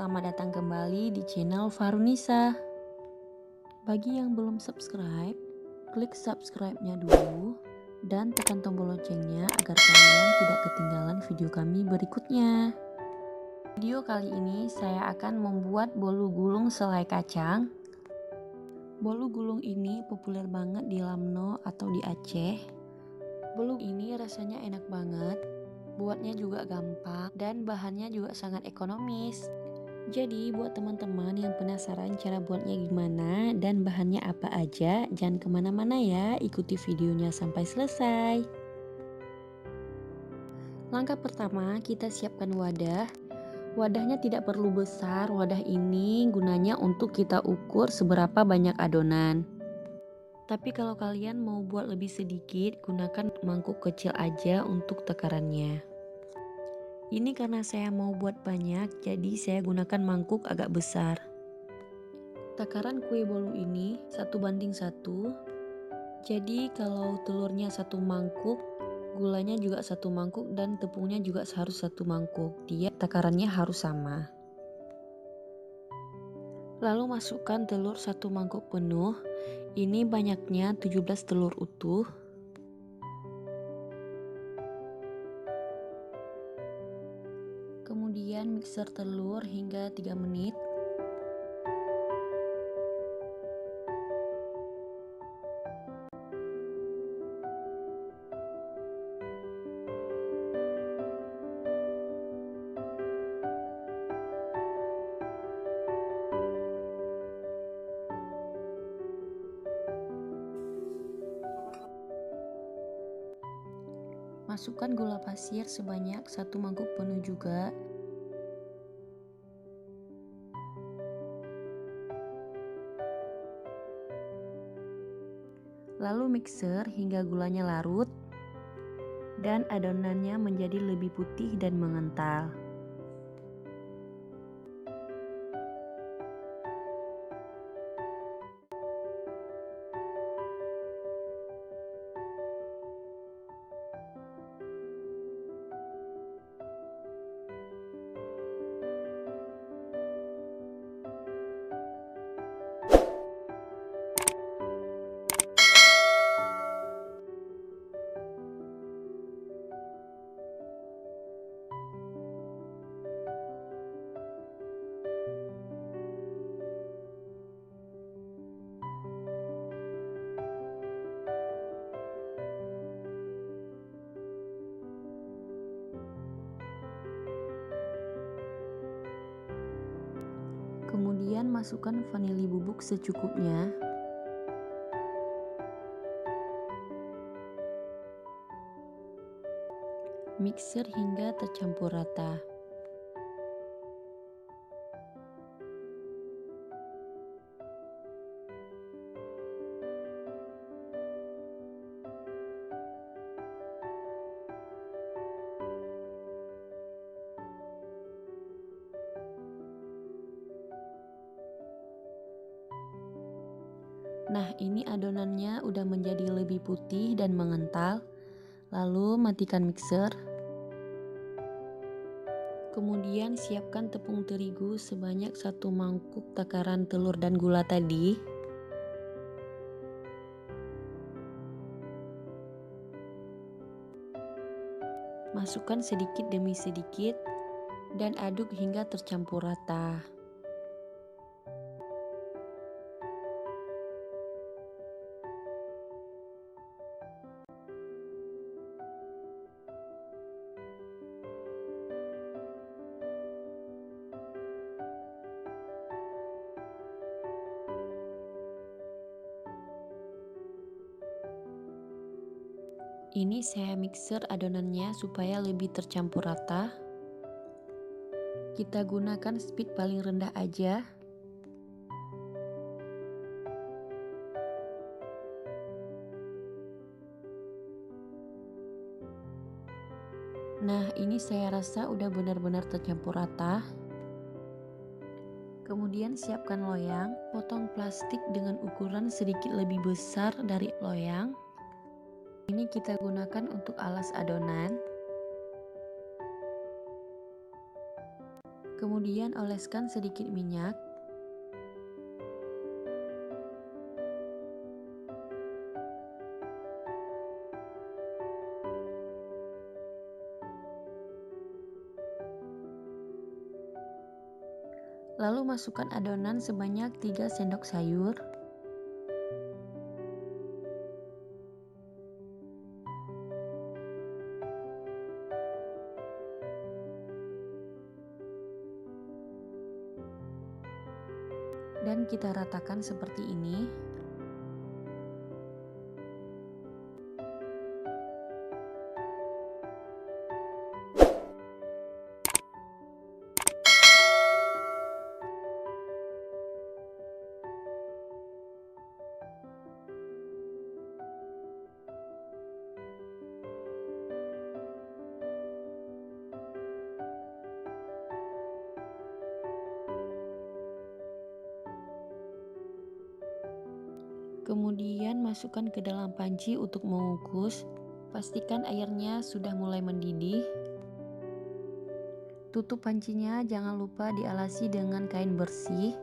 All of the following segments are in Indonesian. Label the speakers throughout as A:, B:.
A: selamat datang kembali di channel Farunisa. Bagi yang belum subscribe, klik subscribe-nya dulu dan tekan tombol loncengnya agar kalian tidak ketinggalan video kami berikutnya. Video kali ini saya akan membuat bolu gulung selai kacang. Bolu gulung ini populer banget di Lamno atau di Aceh. Bolu ini rasanya enak banget. Buatnya juga gampang dan bahannya juga sangat ekonomis. Jadi buat teman-teman yang penasaran cara buatnya gimana dan bahannya apa aja, jangan kemana-mana ya, ikuti videonya sampai selesai. Langkah pertama, kita siapkan wadah. Wadahnya tidak perlu besar, wadah ini gunanya untuk kita ukur seberapa banyak adonan. Tapi kalau kalian mau buat lebih sedikit, gunakan mangkuk kecil aja untuk takarannya. Ini karena saya mau buat banyak, jadi saya gunakan mangkuk agak besar. Takaran kue bolu ini 1:1. Jadi kalau telurnya 1 mangkuk, gulanya juga 1 mangkuk dan tepungnya juga harus 1 mangkuk. Dia takarannya harus sama. Lalu masukkan telur 1 mangkuk penuh. Ini banyaknya 17 telur utuh. Kemudian mixer telur hingga 3 menit. Masukkan gula pasir sebanyak 1 mangkuk penuh juga. Lalu mixer hingga gulanya larut dan adonannya menjadi lebih putih dan mengental. Kemudian masukkan vanili bubuk secukupnya. Mixer hingga tercampur rata. Nah, ini adonannya udah menjadi lebih putih dan mengental. Lalu matikan mixer. Kemudian siapkan tepung terigu sebanyak 1 mangkuk takaran telur dan gula tadi. Masukkan sedikit demi sedikit dan aduk hingga tercampur rata. Ini saya mixer adonannya supaya lebih tercampur rata. Kita gunakan speed paling rendah aja. Nah, ini saya rasa udah benar-benar tercampur rata. Kemudian siapkan loyang, potong plastik dengan ukuran sedikit lebih besar dari loyang. Ini kita gunakan untuk alas adonan. Kemudian oleskan sedikit minyak. Lalu masukkan adonan sebanyak 3 sendok sayur. Dan kita ratakan seperti ini. Kemudian masukkan ke dalam panci untuk mengukus. Pastikan airnya sudah mulai mendidih. Tutup pancinya, jangan lupa dialasi dengan kain bersih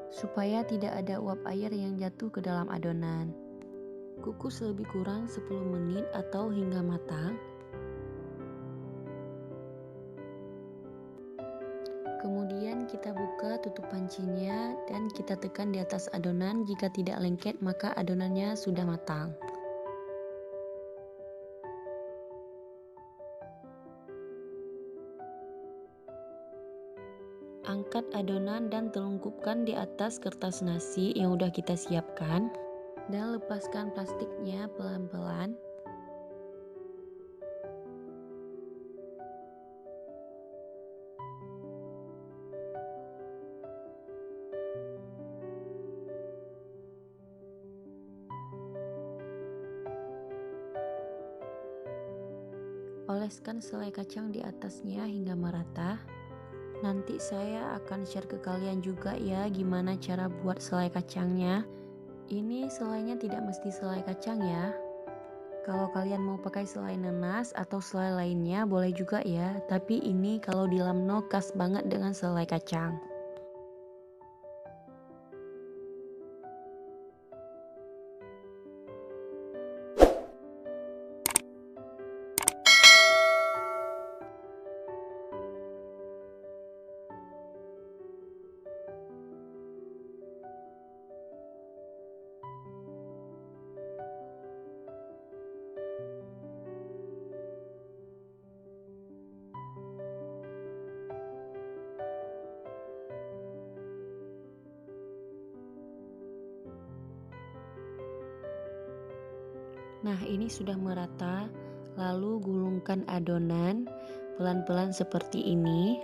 A: supaya tidak ada uap air yang jatuh ke dalam adonan. Kukus lebih kurang 10 menit atau hingga matang. Kemudian kita buka tutup pancinya dan kita tekan di atas adonan. Jika tidak lengket maka adonannya sudah matang. Angkat adonan dan telungkupkan di atas kertas nasi yang udah kita siapkan dan lepaskan plastiknya pelan-pelan. Oleskan selai kacang di atasnya hingga merata. Nanti saya akan share ke kalian juga ya gimana cara buat selai kacangnya. Ini selainya tidak mesti selai kacang ya. Kalau kalian mau pakai selai nanas atau selai lainnya boleh juga ya. Tapi ini kalau di Lamno khas banget dengan selai kacang. Nah, ini sudah merata. Lalu gulungkan adonan pelan-pelan seperti ini.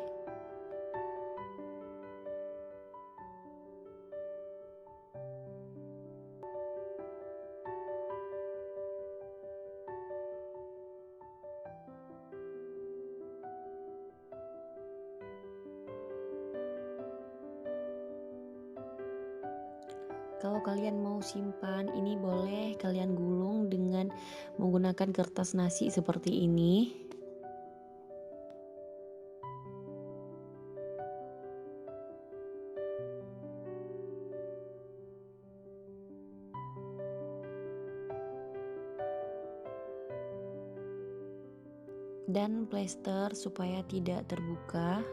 A: Kalau kalian mau simpan, ini boleh kalian gulung dengan menggunakan kertas nasi seperti ini. Dan plester supaya tidak terbuka.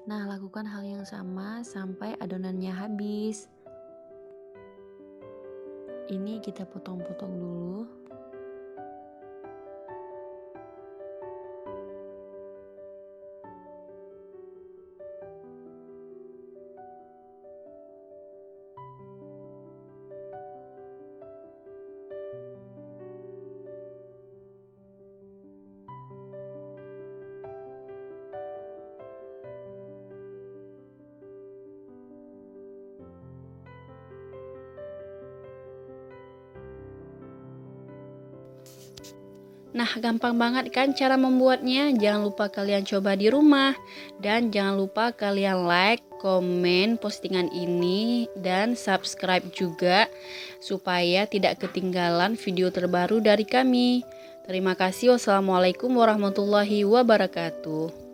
A: Nah, lakukan hal yang sama sampai adonannya habis. Ini kita potong-potong dulu.
B: Nah, gampang banget kan cara membuatnya? Jangan lupa kalian coba di rumah. Dan jangan lupa kalian like, komen postingan ini, dan subscribe juga supaya tidak ketinggalan video terbaru dari kami. Terima kasih. Wassalamualaikum warahmatullahi wabarakatuh.